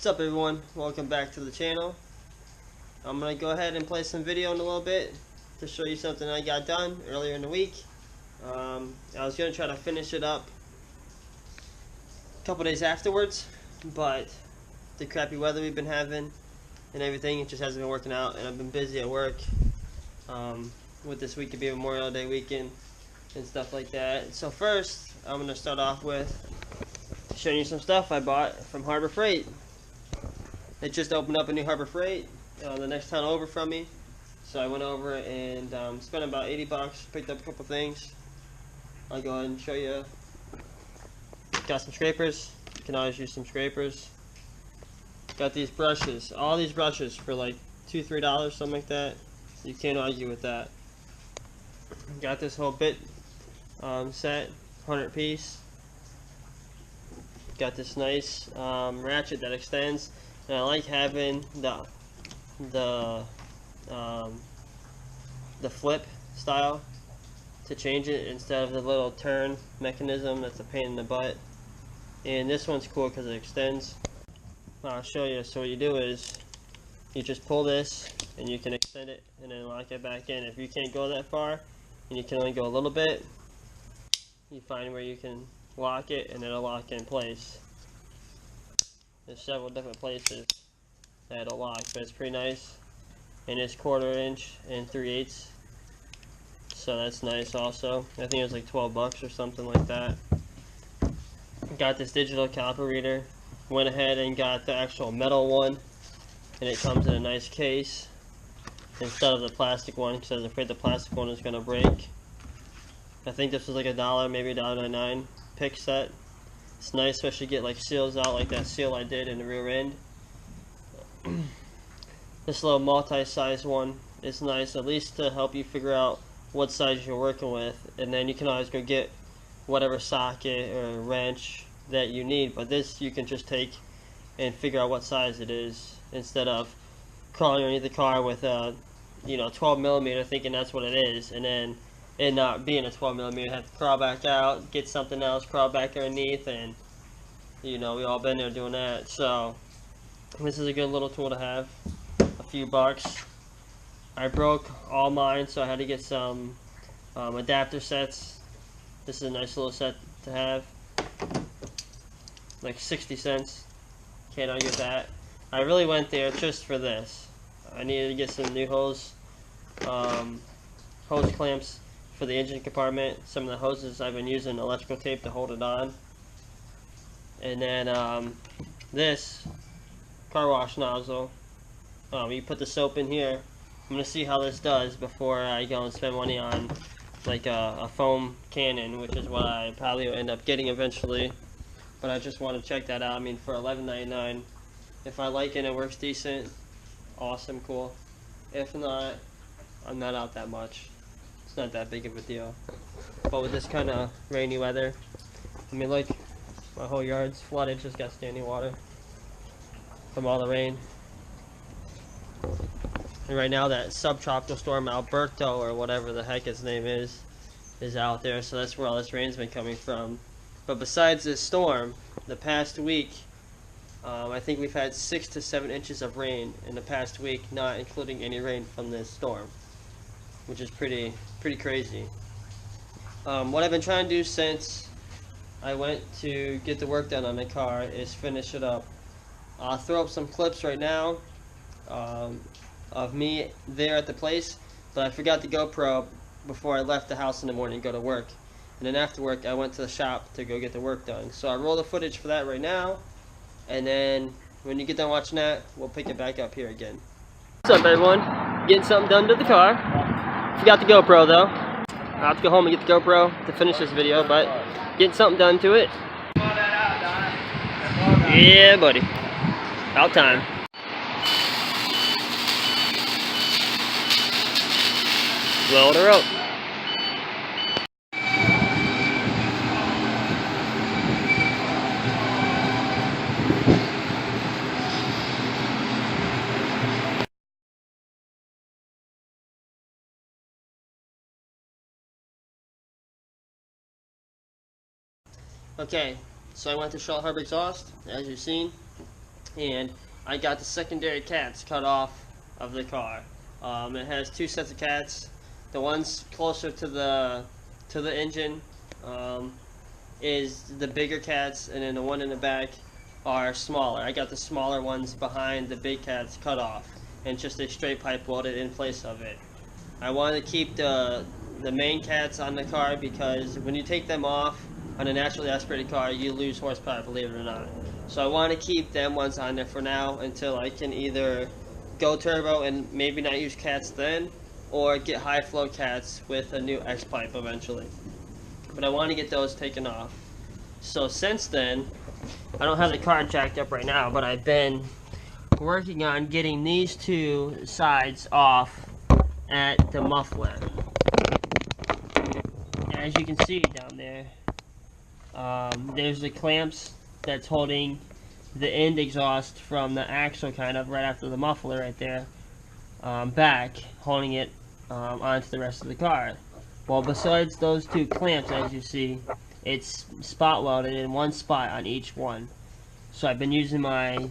What's up everyone, welcome back to the channel. I'm going to go ahead and play some video in a little bit to show you something I got done earlier in the week. I was going to try to finish it up a couple days afterwards, but the crappy weather we've been having and everything, it just hasn't been working out, and I've been busy at work with this week to be Memorial Day weekend and stuff like that. So first, I'm going to start off with showing you some stuff I bought from Harbor Freight. It just opened up a new Harbor Freight the next town over from me, so I went over and spent about 80 bucks, picked up a couple things. I'll go ahead and show you. Got some scrapers. You can always use some scrapers. Got these brushes, all these brushes for like $2-3, something like that. You can't argue with that. Got this whole bit set, 100 piece. Got this nice ratchet that extends, and I like having the flip style to change it instead of the little turn mechanism that's a pain in the butt. And this one's cool because it extends. I'll show you. So what you do is you just pull this and you can extend it and then lock it back in. If you can't go that far and you can only go a little bit, you find where you can lock it and it'll lock in place. There's several different places that it'll lock, but it's pretty nice. And it's 1/4 inch and 3/8, so that's nice also. I think it was like 12 bucks or something like that. Got this digital caliper reader. Went ahead and got the actual metal one, and it comes in a nice case instead of the plastic one, because I was afraid the plastic one was going to break. I think this was like $1, maybe $1.99 pick set. It's nice, especially get like seals out, like that seal I did in the rear end. This little multi-size one is nice, at least to help you figure out what size you're working with, and then you can always go get whatever socket or wrench that you need. But this you can just take and figure out what size it is, instead of crawling underneath the car with a 12 millimeter thinking that's what it is, and then it not being a 12 millimeter, have to crawl back out, get something else, crawl back underneath, and we all been there doing that. So this is a good little tool to have. A few bucks. I broke all mine, so I had to get some adapter sets. This is a nice little set to have, like 60 cents. Can't argue with that. I really went there just for this. I needed to get some new hose clamps for the engine compartment. Some of the hoses I've been using electrical tape to hold it on. And then this car wash nozzle. You put the soap in here. I'm going to see how this does before I go and spend money on like a foam cannon, which is what I probably will end up getting eventually. But I just want to check that out. I mean, for $11.99, if I like it and it works decent, awesome, cool. If not, I'm not out that much. It's not that big of a deal. But with this kind of rainy weather, I mean, like, my whole yard's flooded, just got standing water from all the rain. And right now that subtropical storm Alberto, or whatever the heck its name is out there, so that's where all this rain's been coming from. But besides this storm, the past week, I think we've had 6 to 7 inches of rain in the past week, not including any rain from this storm, which is pretty crazy. What I've been trying to do since I went to get the work done on my car is finish it up. I'll throw up some clips right now of me there at the place, but I forgot the GoPro before I left the house in the morning to go to work. And then after work, I went to the shop to go get the work done. So I roll the footage for that right now, and then when you get done watching that, we'll pick it back up here again. What's up everyone? Getting something done to the car. Forgot the GoPro though. I'll have to go home and get the GoPro to finish this video, but getting something done to it. Yeah buddy. About time. Weld her up. Okay, so I went to Charlotte Harbor Exhaust, as you've seen. and I got the secondary cats cut off of the car. It has two sets of cats. The ones closer to the engine is the bigger cats, and then the one in the back are smaller. I got the smaller ones behind the big cats cut off, and just a straight pipe welded in place of it. I wanted to keep the main cats on the car because when you take them off on a naturally aspirated car, you lose horsepower, believe it or not. So I want to keep them ones on there for now until I can either go turbo and maybe not use cats then, or get high flow cats with a new X pipe eventually. But I want to get those taken off. So since then, I don't have the car jacked up right now, but I've been working on getting these two sides off at the muffler. As you can see down there, there's the clamps that's holding the end exhaust from the axle kind of right after the muffler right there back, holding it onto the rest of the car. Well, besides those two clamps, as you see, it's spot welded in one spot on each one. So I've been using my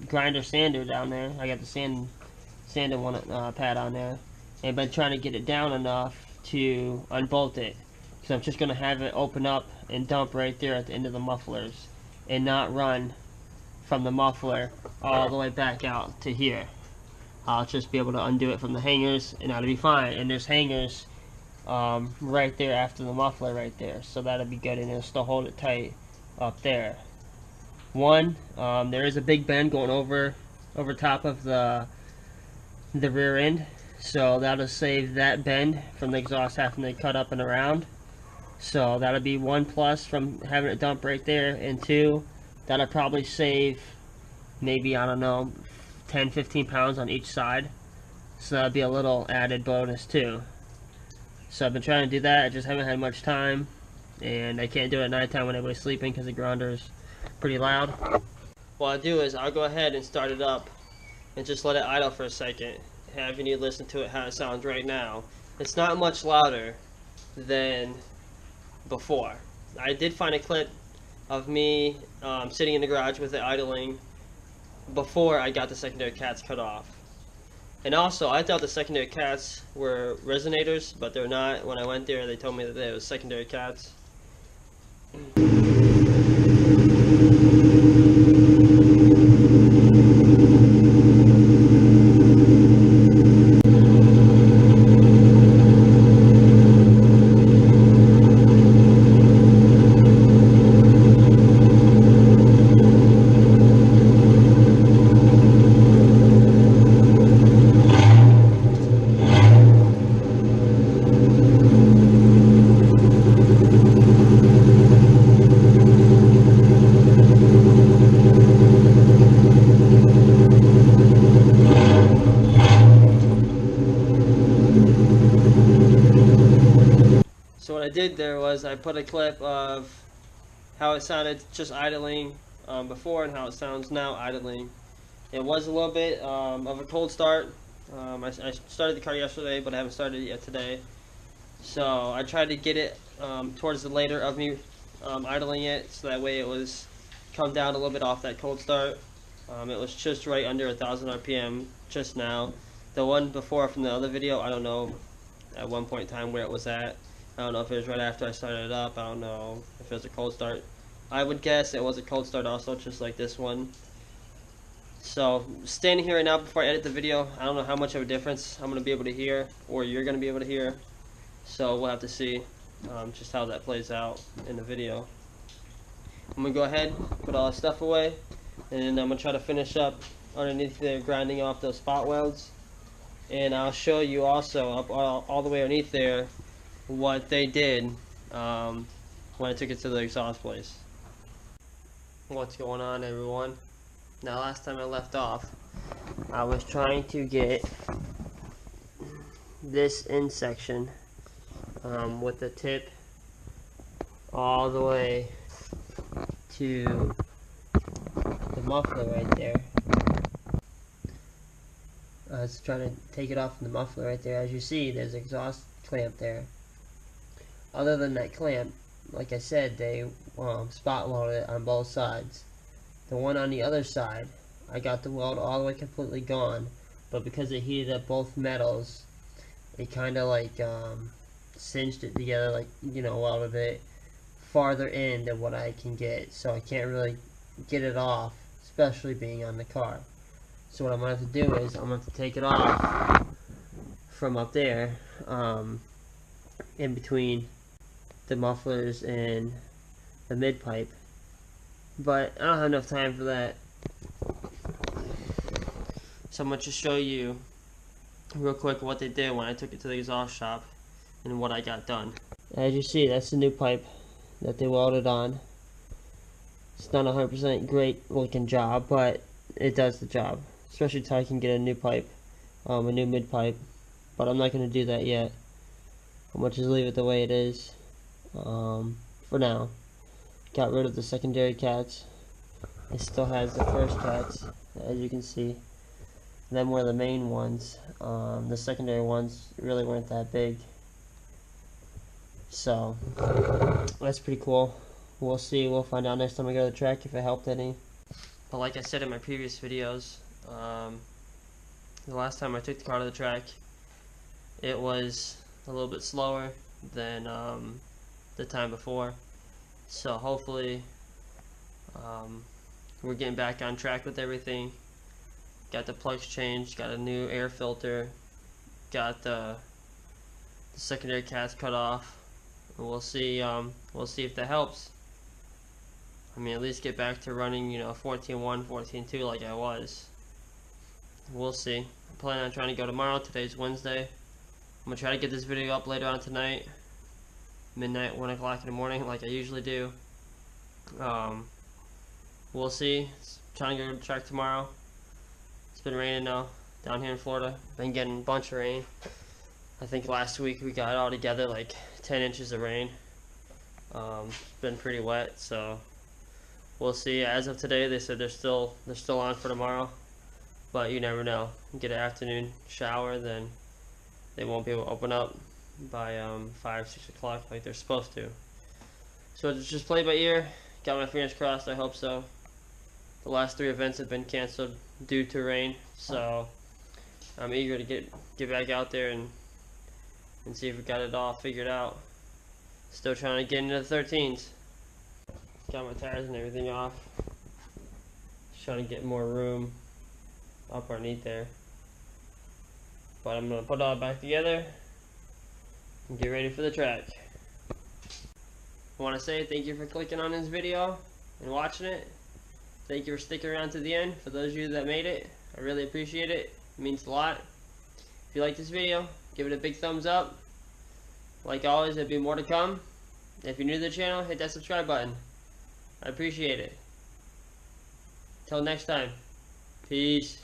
grinder sander down there. I got the sanding one pad on there, and been trying to get it down enough to unbolt it. So I'm just going to have it open up and dump right there at the end of the mufflers, and not run from the muffler all the way back out to here. I'll just be able to undo it from the hangers, and that'll be fine. And there's hangers right there after the muffler right there, so that'll be good, and it'll still hold it tight up there. There is a big bend going over top of the rear end, so that'll save that bend from the exhaust having to cut up and around. So that'll be one plus from having it dump right there, and two, that'll probably save maybe, I don't know, 10-15 pounds on each side. So that'll be a little added bonus too. So I've been trying to do that. I just haven't had much time, and I can't do it at nighttime when everybody's sleeping because the grinder's pretty loud. What I'll do is I'll go ahead and start it up and just let it idle for a second, having you listen to it how it sounds right now. It's not much louder than before. I did find a clip of me sitting in the garage with it idling before I got the secondary cats cut off. And also, I thought the secondary cats were resonators, but they're not. When I went there, they told me that they were secondary cats. So what I did there was I put a clip of how it sounded just idling before and how it sounds now idling. It was a little bit of a cold start. I started the car yesterday, but I haven't started it yet today. So I tried to get it towards the later of me idling it, so that way it was come down a little bit off that cold start. It was just right under 1,000 RPM just now. The one before from the other video, I don't know at one point in time where it was at. I don't know if it was right after I started it up. I don't know if it was a cold start. I would guess it was a cold start also, just like this one. So, standing here right now before I edit the video, I don't know how much of a difference I'm going to be able to hear, or you're going to be able to hear. So, we'll have to see just how that plays out in the video. I'm going to go ahead, put all the stuff away, and I'm going to try to finish up underneath there, grinding off those spot welds. And I'll show you also, up all the way underneath there, what they did when I took it to the exhaust place. What's going on, everyone? Now, last time I left off, I was trying to get this end section with the tip all the way to the muffler right there. I was trying to take it off from the muffler right there. As you see, there's an exhaust clamp there. Other than that clamp, like I said, they spot welded it on both sides. The one on the other side, I got the weld all the way completely gone, but because it heated up both metals, it kind of like cinched it together, like, you know, welded it farther in than what I can get, so I can't really get it off, especially being on the car. So what I'm going to have to do is I'm going to have to take it off from up there, in between the mufflers and the mid pipe, but I don't have enough time for that. So I'm going to just show you real quick what they did when I took it to the exhaust shop and what I got done. As you see, that's the new pipe that they welded on. It's not a 100% great looking job, but it does the job, especially until I can get a new pipe, a new mid pipe, but I'm not going to do that yet. I'm going to just leave it the way it is for now. Got rid of the secondary cats. It still has the first cats, as you can see. Them were the main ones. The secondary ones really weren't that big. So, that's pretty cool. We'll see. We'll find out next time I go to the track if it helped any. But like I said in my previous videos, the last time I took the car to the track, it was a little bit slower than the time before. So hopefully we're getting back on track with everything. Got the plugs changed, got a new air filter, got the secondary cats cut off. And we'll see if that helps. I mean, at least get back to running, you know, 14.1, 14.2 like I was. We'll see. I'm planning on trying to go tomorrow. Today's Wednesday. I'm gonna try to get this video up later on tonight, midnight, 1 o'clock in the morning, like I usually do. We'll see. Trying to go to the track tomorrow. It's been raining now down here in Florida. Been getting a bunch of rain. I think last week we got all together like 10 inches of rain. It's been pretty wet, so we'll see. As of today, they said they're still on for tomorrow, but you never know. Get an afternoon shower, then they won't be able to open up by 5, 6 o'clock like they're supposed to. So it's just play by ear. Got my fingers crossed. I hope so. The last 3 events have been canceled due to rain, so I'm eager to get back out there and see if we got it all figured out. Still trying to get into the 13s. Got my tires and everything off. Just trying to get more room up underneath there. But I'm going to put it all back together and get ready for the track. I want to say thank you for clicking on this video and watching it. Thank you for sticking around to the end. For those of you that made it, I really appreciate it. It means a lot. If you like this video, give it a big thumbs up. Like always, there'll be more to come. If you're new to the channel, hit that subscribe button. I appreciate it. Till next time, peace.